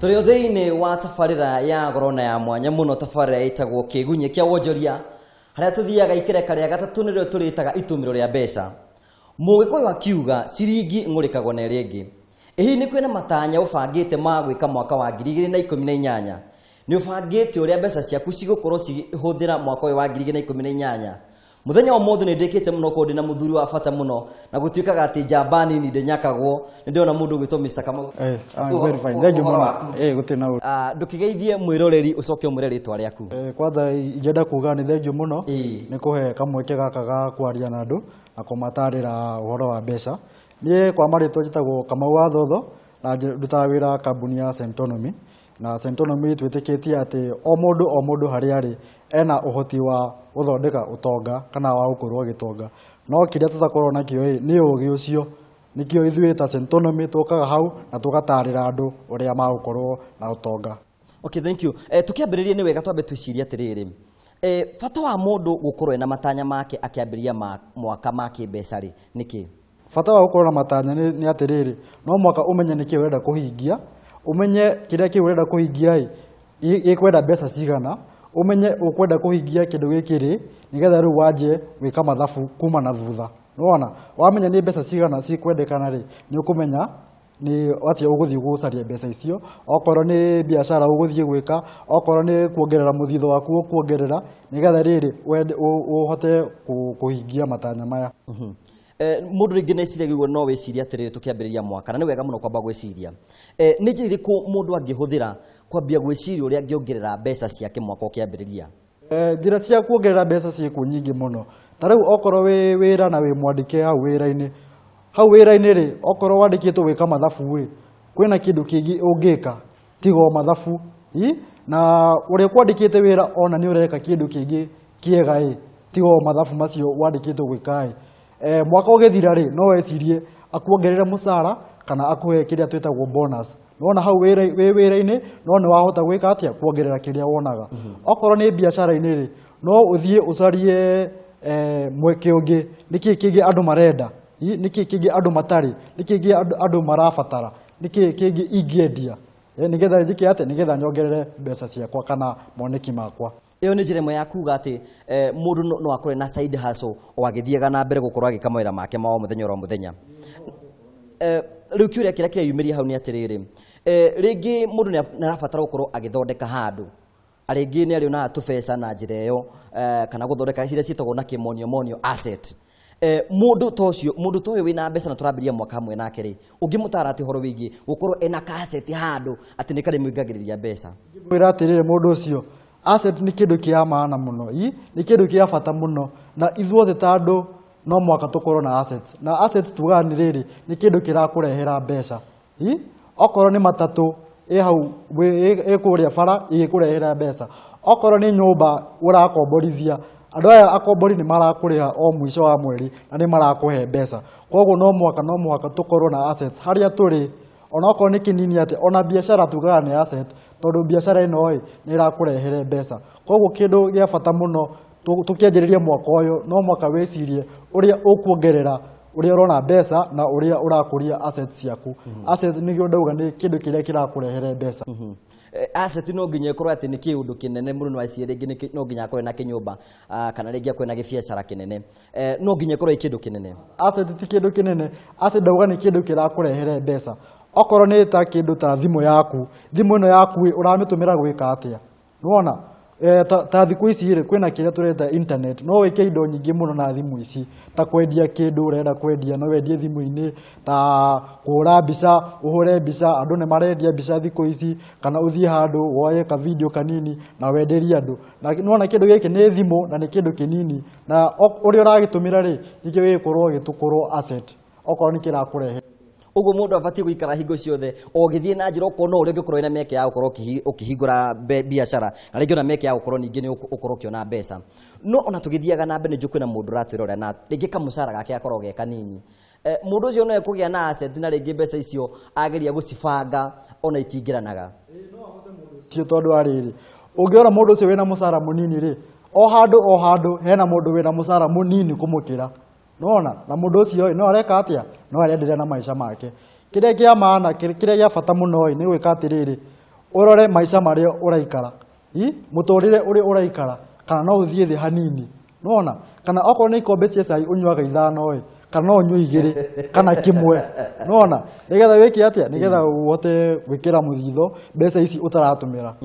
Tũrĩ thĩinĩ wa tabarĩra ya gorona ya mwanya mũno tabarĩra ĩtagwo kĩgunye kĩa wonjoria harĩa tũthiaga ikereka rĩa gatatũ nĩrĩo tũrĩtaga itumĩro rĩa mbeca. Mũgĩkũyũ akiuga ciringi ngũrĩkagwo na ĩrĩa ĩngĩ. Ĩhi nĩ kwĩna matanya ũbangĩte ma gwĩka mwaka wa 2018. Nĩ ũbangĩte ũrĩa mbeca ciaku cigũkorwo cihũthĩra mwaka wa 2018. Muthenya wa mothe nĩ ndĩkĩte mũno kũndĩ na mũthuri wa bata mũno na gũtuĩkaga atĩ njamba nini ndĩnyakagwo nĩ ndĩona mũndũ gwĩtwo Mr. Kamau. Very fine. Thank you mũno. Gũtirĩ na ndũkĩgeithie mwĩroreri ũcoke ũmũre rĩtwa rĩaku. Kwanza ingĩenda kuga nĩ thengiũ mũno nĩ kũhe kamweke gaka ga kwaria na andũ na kũmatarĩra ũhoro wa mbeca. Niĩ kwa marĩtwa njĩtagwo Kamau wa Thotho na ndutaga wĩra kambuni ya Centonomy. Na Centonomy twĩtĩkĩtie atĩ o mũndũ harĩa arĩ ena ũhoti wa gũthondeka ũtonga kana wa gũkorwo agĩtonga. No kĩrĩa tũtakorwo nakĩo nĩ ũũgĩ ũcio. Nĩkĩo ithuĩ ta Centonomy tũkaga hau na tũgatarĩra andũ ũrĩa magũkorwo na ũtonga. Okay, thank you. Tukĩambĩrĩria nĩ wega twambe twĩcirie atĩrĩrĩ. Bata wa mũndũ gũkorwo ena matanya make akĩambĩrĩria mwaka ma kĩmbeca rĩ nĩkĩ? Bata wa gũkorwo na matanya nĩ atĩrĩrĩ, no mwaka ũmenye nĩkĩ ũrenda kũhingia, ũmenye kĩrĩa kĩu ũrenda kũhingia gĩkwenda mbeca cigana, ũmenye ũkwenda kũhingia kĩndũ gĩkĩ rĩ, nĩgetha rĩu wanjie gwĩka mathabu kuma na thutha. Nĩwona, wamenya nĩ mbeca cigana cikwendekana rĩ, nĩ ũkũmenya nĩ atĩa ũgũthiĩ gũcaria mbeca icio, okorwo nĩ biacara ũgũthiĩ gwĩka, okorwo nĩ kuongerera mũthitho waku ũkuongerera, nĩgetha rĩrĩ ũhote kũhingia matanya maya. Mũndũ rĩngĩ nĩciragia no wĩciria atĩrĩrĩ tũkĩambĩrĩria mwaka na nĩ wega mũno kwamba gwĩciria. Nĩ njĩra ĩrĩkũ mũndũ angĩhũthĩra kwambia gwĩciria ũrĩa angĩongerera mbeca ciake mwaka ũkĩambĩrĩria? Njĩra cia kuongerera mbeca ciĩkuo nyingĩ mũno. Ta rĩu okorwo wĩ wĩra na wĩ mwandĩke hau wĩra-inĩ. Hau wĩra-inĩ rĩ, okorwo wandĩkĩtwo gwĩka mathabu rĩ, kwĩna kĩndũ kĩngĩ ũngĩka tiga o mathabu. Na ũrĩa kwandĩkĩte wĩra ona nĩ ũreka kĩndũ kĩngĩ kĩega tiga o mathabu macio wandĩkĩtwo gwĩka. Mwaka ũgĩthira rĩ, no wecirie akuongerere mũcara kana akuhe kĩrĩa twĩtagwo bonus. Nona hau wĩra-inĩ no nĩ wahota gwĩka atĩa kuongerera kĩrĩa wonaga. Okorwo nĩ biacara-inĩ rĩ, no ũthiĩ ũcarie mweke ũngĩ, nĩkĩ kĩngĩ andũ marenda, nĩkĩ kĩngĩ andũ matarĩ, nĩkĩ kĩngĩ andũ marabatara, nĩkĩ kĩngĩ ingĩendia, nĩgetha njĩke atĩa, nĩgetha nyongerere mbeca ciakwa kana moneki makwa. Ĩyo nĩ njĩra ĩmwe ya kuga atĩ mũndũ no akorwo na side hustle o agĩthiaga na mbere gũkorwo agĩka mawĩra make ma o mũthenya o mũthenya. Rĩu kĩũria kĩrĩa kĩreyumĩria hau nĩ atĩrĩrĩ, rĩngĩ mũndũ nĩ arabatara gũkorwo agĩthondeka handũ, rĩngĩ nĩ arĩonaga tũbeca na njĩra ĩyo kana gũthondeka ciria ciĩtagwo na kĩmonio asset. Mũndũ ta ũyũ wĩna mbeca na tũrambĩrĩria mwaka hamwe nake rĩ, ũngĩmũtara atĩ ũhoro wĩgiĩ gũkorwo ena asset handũ atĩ nĩ karĩ mũingagĩrĩria mbeca? Ngĩmwĩra atĩrĩrĩ mũndũ ũcio, asset nĩ kĩndũ kĩa maana mũno, nĩ kĩndũ kĩa bata mũno, na ithuothe ta andũ no mwaka tũkorwo na assets. Na assets tugaga nĩ rĩrĩ, nĩ kĩndũ kĩrakũrehera mbeca. Okorwo nĩ matatũ hau ĩkũrĩa bara ĩgĩkũrehera mbeca. Okorwo nĩ nyũmba ũrakomborithia, andũ aya akombori nĩ marakũrĩha o mũico wa mweri na nĩ marakũhe mbeca. Koguo no mwaka tũkorwo na assets harĩa tũrĩ. Ona okorwo nĩ kĩnini atĩ, ona biacara tugaga nĩ asset, tondũ biacara ĩno nĩ ĩrakũrehere mbeca. Koguo kĩndũ gĩa bata mũno tũkĩanjĩrĩria mwaka ũyũ, no mwaka wĩcirie ũrĩa ũkuongerera, ũrĩa ũrona mbeca na ũrĩa ũrakũria assets ciaku. Assets nĩguo ndauga nĩ kĩndũ kĩrĩa kĩrakũrehere mbeca. Asset no nginya ĩkorwo atĩ nĩ kĩũndũ kĩnene, mũndũ no acirie rĩngĩ no nginya akorwo na kĩnyũmba kana rĩngĩ akorwo na gĩbiacara kĩnene. No nginya ĩkorwo ĩ kĩndũ kĩnene. Asset ti kĩndũ kĩnene, asset ndauga nĩ kĩndũ kĩrakũrehere mbeca. Okorwo nĩ ta kĩndũ ta thimũ yaku, thimũ ĩno yaku ũramĩtũmĩra gwĩka atĩa? Nĩwona, ta thikũ ici rĩ, kwĩna kĩrĩa tũreta internet, no wĩke indo nyingĩ mũno na thimũ ici, ta kwendia kĩndũ ũrenda kwendia, no wendie thimũ-inĩ, ta kũhũra mbica, ũhũre mbica, andũ nĩ marendia mbica thikũ ici, kana ũthiĩ handũ woye ka video kanini na wenderie andũ. Na nĩwona kĩndũ gĩkĩ nĩ thimũ na nĩ kĩndũ kĩnini, na ũrĩa ũragĩtũmĩra rĩ, nĩkĩo gĩgũkorwo gĩtũkorwo asset, okorwo nĩ kĩrakũrehe. Ũguo mũndũ abatiĩ gũikara hingo ciothe o gĩthiĩ na njĩra okorwo no ũrĩa ũngĩkorwo na mĩeke ya gũkorwo ũkĩhingũra biacara na rĩngĩ ona mĩeke ya gũkorwo ningĩ nĩ ũkorwo ũkĩona mbeca. No ona tũgĩthiaga na mbere nĩ kwĩna mũndũ ũratwĩrora na rĩngĩ kamũcara gake gakorwo ge kanini. Mũndũ ũcio no ekũgĩa na asset na rĩngĩ mbeca icio ageria gũcibanga ona itingĩranaga. No ahote mũndũ ũcio tondũ arĩrĩ, ũngĩona mũndũ ũcio wĩna mũcara mũnini rĩ, o handũ hena mũndũ wĩna mũcara mũnini kũmũkĩra. Nona na mũndũ ũcio no areka atĩa, no arenderea na maica make. Kĩrĩa kĩa maana, kĩrĩa gĩa bata mũno nĩ gwĩka atĩrĩrĩ, urore maica maria uraikara muturire uri uraikara kana no uthie thi hanini nona kana okorwo ni ikombe cia cai unyuaga ithano kana no unyue igiri kana kimwe nona nigetha wiki atia nigetha uhote gwikira muthitho mbeca ici utaratumira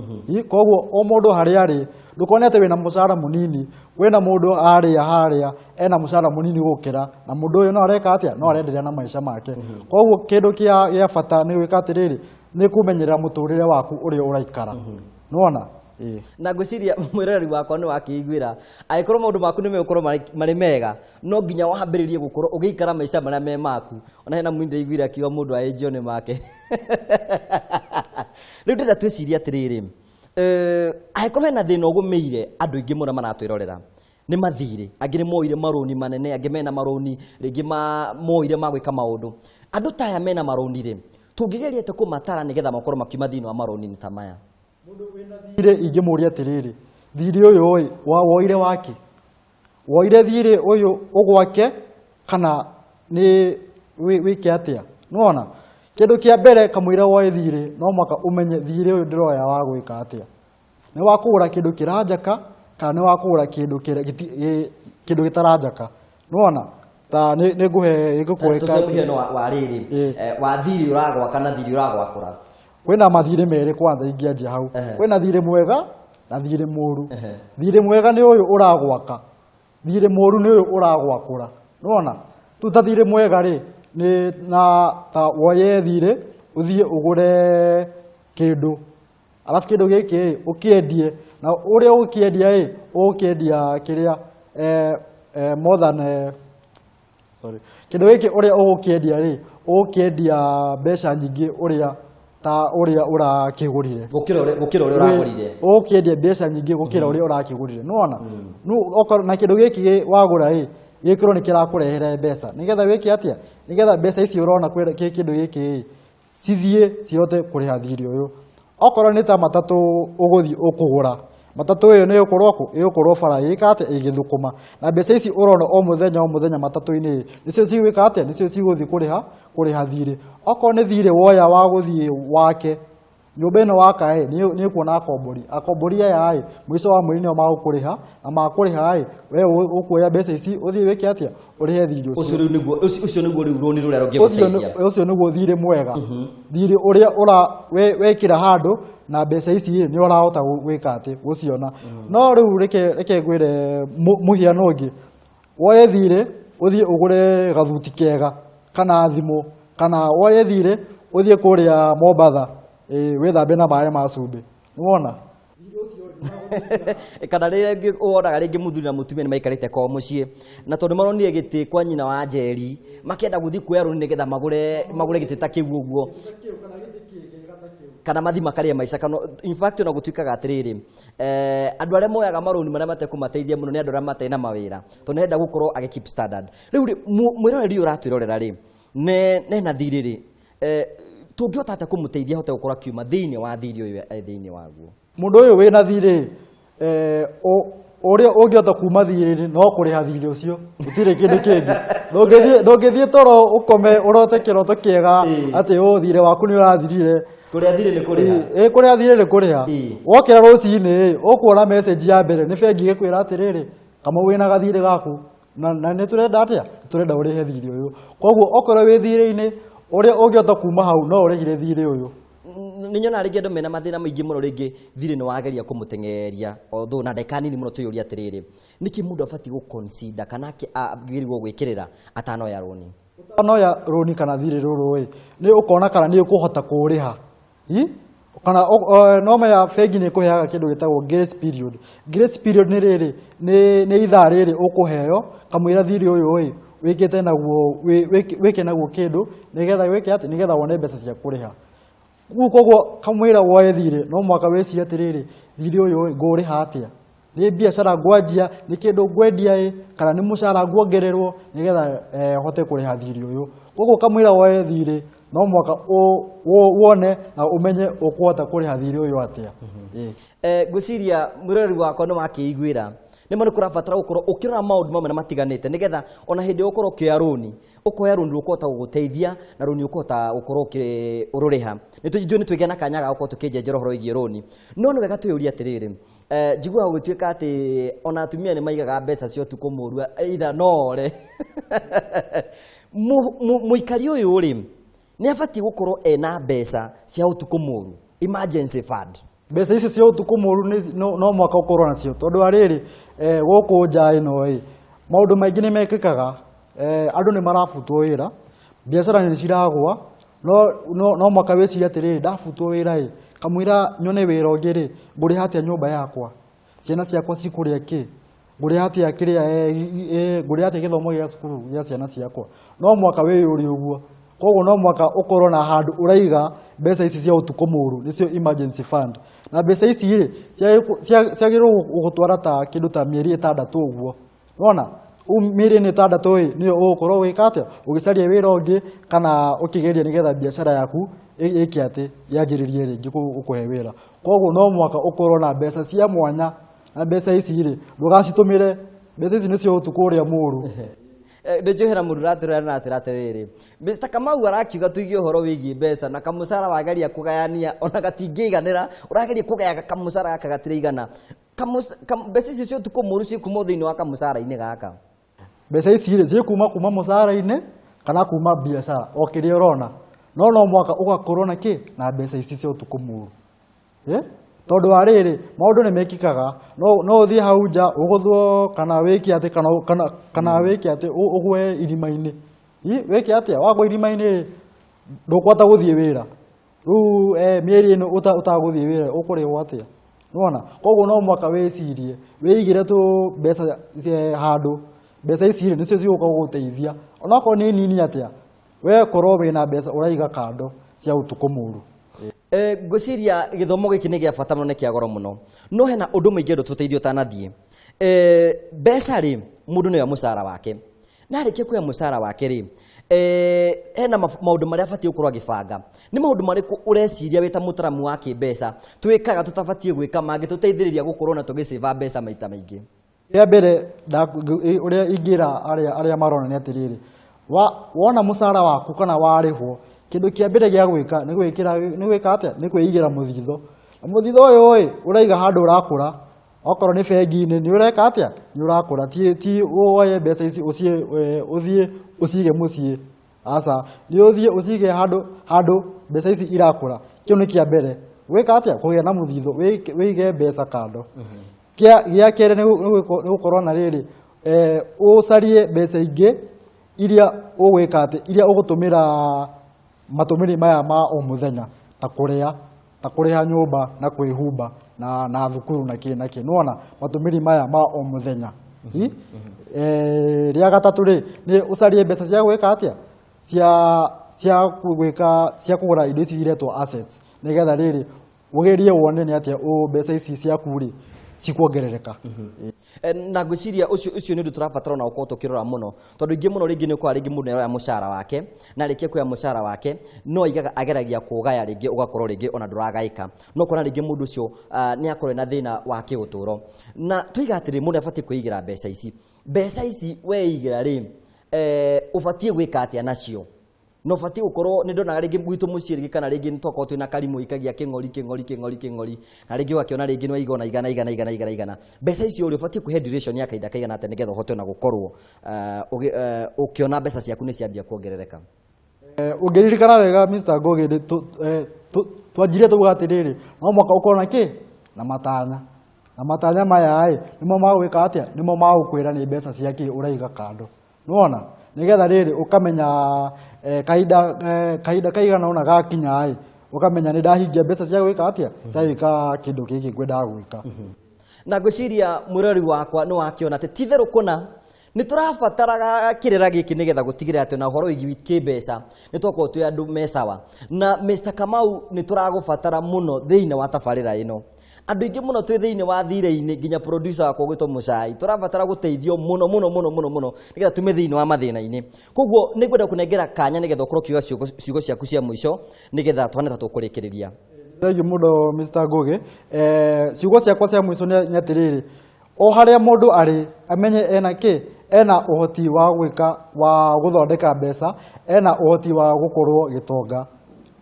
koguo o mundu hari ari ndukone ati wina mucara munini wina mundu aria haria ena mucara munini gukira na mundu uyu no areka atia no arenderea na maica make koguo kindu kia bata ni gwika atiriri ni kumenyerera muturire waku uria uraikara nona na ngwiciria mwiroreri wakwa ni wakiguira agikorwo maundu maku ni megukorwo mari mega no nginya wambiririe gukorwo ugiikara maica maria me maku ona hena mwindi iguira akiwa mundu aenjio ni make riu ndira twiciria atiriri agikorwo hena thina ugumeire andu ingi muno maratwirorera ni mathiri angi ni moire maroni manene angi mena maroni ringi moire magwika maundu andu taya mena maroni ri tungigeria te kumatara nigetha makorwo makiuma thini wa maroni ni tamaya mundu wina thire ingimuria atiriri thiri uyu woire wake woire thiri uyu ugwake kana ni wiki atia nona kindu kia mbere kamwira woe thiri no mwaka umenye thiri uyu ndiroya wa gwika atia ni wakugura kindu kiranjaka kana ni wakugura kindu gitaranjaka nona ta ni nguhe tukuhe muhiano wa riri wa thiri uragwa kana thiri uragwakura kwina mathire mere kwanza ingianjia hau kwina thire mwega na thire muru thire mwega ni uyu uragwaka thire muru ni uyu uragwakura nona tu ta thire mwega ri ni na ta woye thire uthie ugure kindu alafu kindu giki ukiendie na uria ukiendia ukiendia kiria more than kindu giki uria ukiendia ri ukiendia mbeca nyingi uria ta uria urakigurire gukira uria uragurire ukiendia mbeca nyingi gukira uria urakigurire nona nu okorwo na kindu giki wagura gikiro ni kirakurehere mbeca nigetha wiki atia nigetha mbeca ici urona kwira kindu giki cithie cihote kuriha thiri uyu okorwo ni ta matatu uguthi ukugura matatu iyo ni ukorwo bara ikate igithukuma na mbeca ici urona o muthenya matatu-ini nicio cigwika atia nicio ciguthi kuriha thiri okorwo ni thiri woya wa guthie wake nyumba ino waka ni kuona akombori aya mwico wa mweri nio magukuriha na makuriha we ukuoya mbeca ici uthie wiki atia urihe thiri ucio niguo riu runi ruria rungiguteithia ucio niguo thiri mwega thiri uria wekira handu na mbeca ici ni urahota gwika ati guciona no riu reke ngwire muhiano ungi woye thiri uthie ugure gathuti kega kana thimu kana woye thiri uthie kuria Mombatha withambe na maĩ ma cumbĩ nĩwona kana rĩngĩ wonaga rĩngĩ mũthuri na mũtumia nĩ maikarĩte kwa mũciĩ na tondũ maronire gĩtĩ kwa nyina wa Njeri makĩenda gũthiĩ kuoya rũni nĩgetha magũre gĩtĩ ta kĩu ũguo kana mathi makarĩa maica kana in fact ona gũtuĩkaga atĩrĩrĩ andũ arĩa moyaga marũni marĩa matekũmateithia mũno nĩ andũ arĩa matarĩ na mawĩra tondũ nĩenda gũkorwo agĩ keep standard rĩu mwĩroreri ũyũ ũratwĩrorera rĩ nena thirĩ rĩ tungihota ata kumuteithia hote gukora kiuma thiini wa thiri uyu thiini waguo mundu uyu wina thiri uria ungihota kuma thiri no kuriha thiri ucio gutire kindu kingi ndungithie toro ukome urote kiroto kiega ati thiri waku ni urathirire kuria thiri ni kuriha kuria thiri ni kuriha wokira rucini ukuona message ya mbere ni bengi gikwira atiriri kama wina gathiri gaku na ni turenda atia turenda urihe thiri uyu koguo okorwo wi thiri-ini uria ungihota kuma hau no urehire thiri uyu ni nyona ringi andu mena mathina maingi muno ringi thiri ni wageria kumutengeria although na ndeka nini muno tuyuria atiriri niki mundu abati gu consider kana agirwo gwikirira atanoya roni atanoya roni kana thiri ruru ni ukona kana ni ukuhota kuriha kana no maya bengi ni kuheaga kindu gitagwo grace period ni riri ni ithaa riri ukuheo kamwira thiri uyu wikite naguo wike naguo kindu nigetha wike ati nigetha wone mbeca cia kuriha koguo kamwira woe thiri no mwaka weciria atiriri thiri uyu nguriha atia ni biacara ngwanjia ni kindu ngwendia kana ni mucara nguongererwo nigetha hote kuriha thiri uyu koguo kamwira woe thiri no mwaka wone na umenye ukuhota kuriha thiri uyu atia ngwiciria mwiroreri wakwa no makĩiguĩra nĩ mo nĩ kũrabatara gũkorwo ũkĩrora maũndũ mamwe na matiganĩte nĩgetha ona hĩndĩ ũkorwo ũkĩoya rũni ũkoya rũni rũkũhota gũgũteithia na rũni ũkũhota gũkorwo ũrũrĩha nĩ twĩgĩa na kanya ga gũkorwo tũkĩnjenjera ũhoro wĩgiĩ rũni no nĩ wega twĩyũrie atĩrĩrĩ njiguaga gũgĩtuĩka atĩ ona atumia nĩ maigaga mbeca cia ũtukũ mũru either nore mũikari ũyũ rĩ nĩ abatiĩ gũkorwo ena mbeca cia ũtukũ mũru emergency fund. Mbeca ici cia ũtukũ mũru no mwaka ũkorwo nacio tondũ arĩrĩ gũkũ nja ĩno maũndũ maingĩ nĩ mekĩkaga andũ nĩ marabutwo wĩra biacara nĩ ciragwa no mwaka wĩciria atĩrĩrĩ ndabutwo wĩra kamwĩra nyone wĩra ũngĩ rĩ ngũrĩha atĩa nyũmba yakwa ciana ciakwa cikũrĩa kĩ ngũrĩha atĩa ngũrĩha atĩa gĩthomo gĩa cukuru gĩa ciana ciakwa no mwaka wĩyũrie ũguo koguo no mwaka ũkorwo na handũ ũraiga mbeca ici cia ũtukũ mũru nĩcio emergency fund na mbeca ici rĩ ciagĩrĩrwo gũgũtwara ta kĩndũ ta mĩeri 6 ũguo wona mĩeri 6 nĩyo ũgũkorwo wĩka atĩa ũgĩcaria wĩra ũngĩ kana ũkĩgeria nĩgetha biacara yaku ĩkĩ atĩ yanjĩrĩrie rĩngĩ gũkũhe wĩra koguo no mwaka ũkorwo na mbeca cia mwanya na mbeca ici rĩ ndũgacitũmĩre mbeca ici nĩcio ũtukũ ũrĩa mũru. Nĩnjohera mũndũ ũratũrera na atĩrĩrĩ Mr. Kamau arakiuga tuigie ũhoro wĩgiĩ mbeca na kamũcara wageria kũgayania ona gatingĩiganĩra ũrageria kũgaya kamũcara gaka gatirĩigana mbeca ici cia ũtukũ mũru cikuma thĩinĩ wa kamũcara-inĩ gaka mbeca ici rĩ cikuma mũcara-inĩ kana kuma biacara o kĩrĩa ũrona no mwaka ũgakorwo na kĩ na mbeca ici cia ũtukũ mũru tondũ arĩrĩ maũndũ nĩ mekĩkaga no ũthiĩ hau nja ũgũthwo kana wĩke atĩ kana wĩke atĩ ũgwe irima-inĩ wĩke atĩa wagwa irima-inĩ ndũkũhota gũthiĩ wĩra rĩu mĩeri ĩno ũtagũthiĩ wĩra ũkũrĩhwo atĩa nĩwona koguo no mwaka wĩcirie wĩigĩre tu mbeca handũ mbeca ici nĩcio cigũkorwo gũgũteithia onakorwo nĩ nini atĩa we korwo wĩna mbeca ũraiga kando cia ũtukũ mũru. Ngwĩciria gĩthomo gĩkĩ nĩ gĩa bata mũno nĩ kĩa goro mũno no hena ũndũ mũingĩ ndũtũteithia ũtanathiĩ mbeca rĩ mũndũ nĩoya mũcara wake na arĩkia kuoya mũcara wake rĩ hena maũndũ marĩa abatiĩ gũkorwo agĩbanga nĩ maũndũ marĩkũ ũreciria wĩ ta mũtaramu wa kĩmbeca twĩkaga tũtabatiĩ gwĩka mangĩtũteithĩrĩria gũkorwo na tũgĩcĩva mbeca maita maingĩ. Rĩa mbere ũrĩa ingĩra arĩa marona nĩ atĩrĩrĩ wona mũcara waku kana warĩhwo kĩndũ kĩa mbere gĩa gwĩka nĩ gwĩka atĩa nĩ kwĩigĩra mũthitho na mũthitho ũyũ ũraiga handũ ũrakũra okorwo nĩ bengi-inĩ nĩ ũreka atĩa nĩ ũrakũra ti woye mbeca ici ũthiĩ ũcige mũciĩ aca nĩ ũthiĩ ũcige handũ mbeca ici irakũra kĩu nĩ kĩa mbere gwĩka atĩa kũgĩa na mũthitho wĩige mbeca kando. Gĩa kerĩ nĩ gũkorwo na rĩrĩ ũcarie mbeca ingĩ iria ũgwĩka atĩ iria ũgũtũmĩra matũmĩri maya ma o mũthenya ta kũrĩha nyũmba na kwĩhumba na thukuru na kĩ nĩwona matũmĩri maya ma o mũthenya. Rĩa gatatũ rĩ nĩ ũcarie mbeca cia gwĩka atĩa cia kũgũra indo ici iretwo assets nĩgetha rĩrĩ ũgerie wone nĩ atĩa mbeca ici ciaku rĩ cikuongerereka. Na ngwĩciria ũcio nĩ ũndũ tũrabatara na gũkorwo tũkĩrora mũno tondũ ingĩ mũno rĩngĩ nĩ ũkoraga rĩngĩ mũndũ nĩaroya mũcara wake na arĩkia kuoya mũcara wake no ageragia kũgaya rĩngĩ ũgakorwo rĩngĩ ona ndũragaĩka no ũkona rĩngĩ mũndũ ũcio nĩ akorwo na thĩna wa kĩũtũro na tũiga atĩrĩ mũndũ abatiĩ kwĩigĩra mbeca ici weigĩra rĩ ũbatiĩ gwĩka atĩa nacio no bati ukorwo ni ndonaga rĩngĩ gwitũ mũciĩ rĩngĩ kana rĩngĩ nĩtwakorwo twĩna karimũ ikagia kĩng'ori na rĩngĩ ũgakĩona rĩngĩ nĩ waigona igana mbeca icio ũrĩ ũbatiĩ kũhe duration ya kahinda kaigana atĩa nĩgetha ũhote na gũkorwo ũkĩona mbeca ciaku nĩ ciambia kuongerereka. Ũngĩririkana wega Mr. Ngogi twanjire tuga atĩrĩrĩ no mwaka ũkorwo na kĩ na matanya maya nĩmo magwĩka atĩa nĩmo magũkwĩra nĩ mbeca ciakĩ ũraiga kando nĩwona nĩgetha rĩrĩ ũkamenya kahinda kaigana ũna gakinya ũkamenya nĩ ndahingia mbeca cia gwĩka atĩa cia gwĩka kĩndũ gĩkĩ ngwendaga gwĩka. Na ngwĩciria mwĩrori wakwa nĩ wakĩona atĩ ti therũ kũna nĩ tũrabataraga kĩrĩra gĩkĩ nĩgetha gũtigĩrĩra atĩ na ũhoro wĩgiĩ kĩmbeca nĩ twakorwo twĩ andũ me sawa na Mr. Kamau nĩ tũragũbatara mũno thĩinĩ wa tabarĩra ĩno andũ ingĩ mũno twĩ thĩinĩ wa thirĩ-inĩ nginya producer wakwa gwĩtwo Mũcai tũrabatara gũteithio mũno nĩgetha tume thĩinĩ wa mathĩna-inĩ koguo nĩ ngwenda kũnengera kanya nĩgetha ũkorwo kiuga ciugo ciaku cia mũico nĩgetha twana ta tũkũrĩkĩrĩria. Thank you mũno Mr. Ngogi ciugo ciakwa cia mũico nĩ atĩrĩrĩ o haria mundu ari amenye ena uhoti wa gwika wa guthondeka mbeca, ena uhoti wa gukorwo gitonga.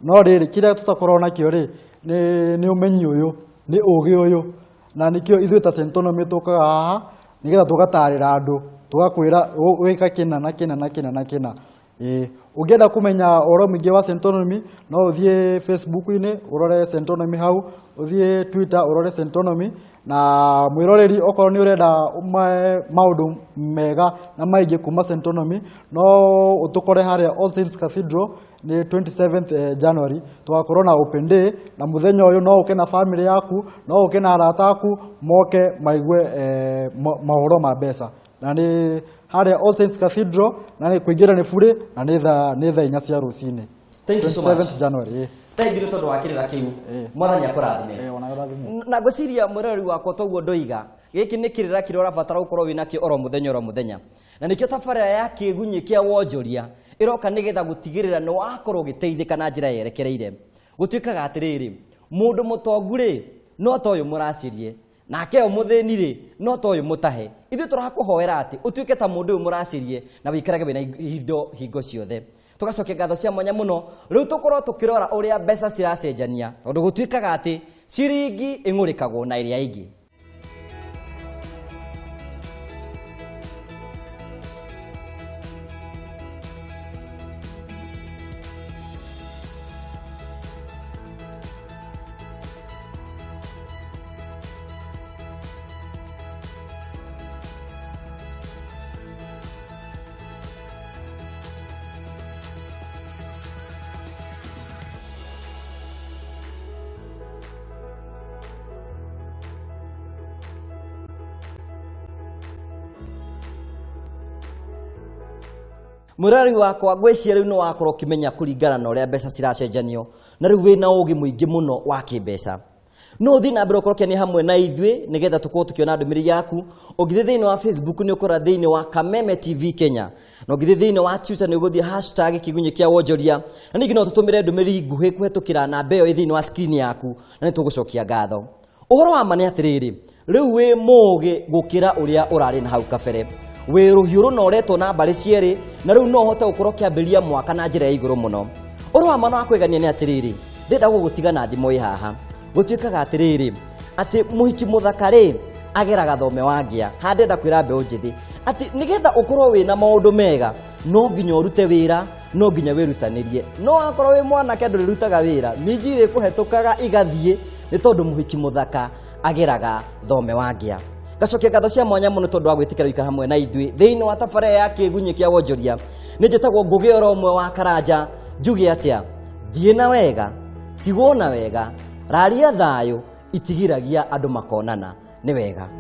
No riri kiria tutakorwo nakio ri ni umenyi uyu, ni ugi uyu, na nikio ithuĩ ta Sentaunum tukaga haha nigetha tugatarĩra andu, tugakwĩra wika kina na kina na kina na kina. Ungienda kumenya oro mwingi wa Sentaunum no uthie Facebook-ini urore Sentaunum hau, uthie Twitter urore Sentaunum, na mwiroreri okorwo ni urenda maundu mega na maingi kuma Sentaunum no utukore haria All Saints Cathedral ni 27th January. Tugakorwo na open day, na muthenya uyu no uke na family yaku, no uke na arata aku, moke maigue mahoro ma mbeca. Na ni haria All Saints Cathedral, na ni kuingira ni bure, na ni tha 4 cia rucini. Thank you so much. 27th January. Thank you tondu wa kirira kiu. Mwathani akurathime. Na ngwiciria mwirori wakwa toguo ndoiga giki ni kirira kiria urabatara gukorwo winakio oro muthenya. Na nikio tabarira ya kigunyi kia wonjoria iroka nigetha gutigirira ni wakorwo giteithika na njira yerekereire. Gutwikaga atiriri mundu mutongu ri no toyo muracirie, nake o muthini ri no toyo mutahe. Ithu turakuhoera ati utwike ta mundu uyu muracirie na wikarage wina hingo ciothe. Tugacokia ngatho cia mwanya muno riu tukorwo tukirora uria mbeca ciracenjania tondu gutwikaga ati ciringi ingurikagwo na iria ingi. Murari wakwa gweciria riu no wakorwo kimenya kuringana na uria mbeca ciracenjanio na riu wina ugi muingi muno wa kimbeca. No thina mbere ukorwo kiani hamwe na ithwe nigetha tukorwo tukiona ndumiriri yaku. Ugithie thiini wa Facebook ni ukora thiini wa Kameme TV Kenya, na ugithie thiini wa Twitter ni uguthie #kigunyi kia wonjoria, na ningi no tutumire ndumiriri nguhi kuhetukira namba iyo thiini wa screen yaku, na ni tugucokia ngatho. Uhoro wa mane atiriri riu wi mugi gukira uria urari na hau kabere. We ruhiuru no reto na mbari cieri, na riu no hote gukorwo kiambiria mwaka na njira ya iguru muno. Urwa mana akwegania ni atiriri ndenda gugutiga na thimo i haha. Gutwikaga atiriri ati muhiki muthakari ageraga thome wangia handenda kwira mbe unjithi ati nigetha ukorwo wina maundu mega no nginya urute wira, no nginya wirutanirie. No akorwo wi mwana kendo rirutaga wira minjire kuhetukaga igathie ni tondu muhiki muthaka ageraga thome wangia. Gacokia ngatho cia mwanya muno tondu wa gwitikira wikara hamwe na ithwi thiini wa tabarira ya kigunyi kia wonjoria. Ni njitagwo Ngugi oro umwe wa Karanja, njuge atia thie na wega tigwo na wega raria thayo itigiragia andu makonana ni wega.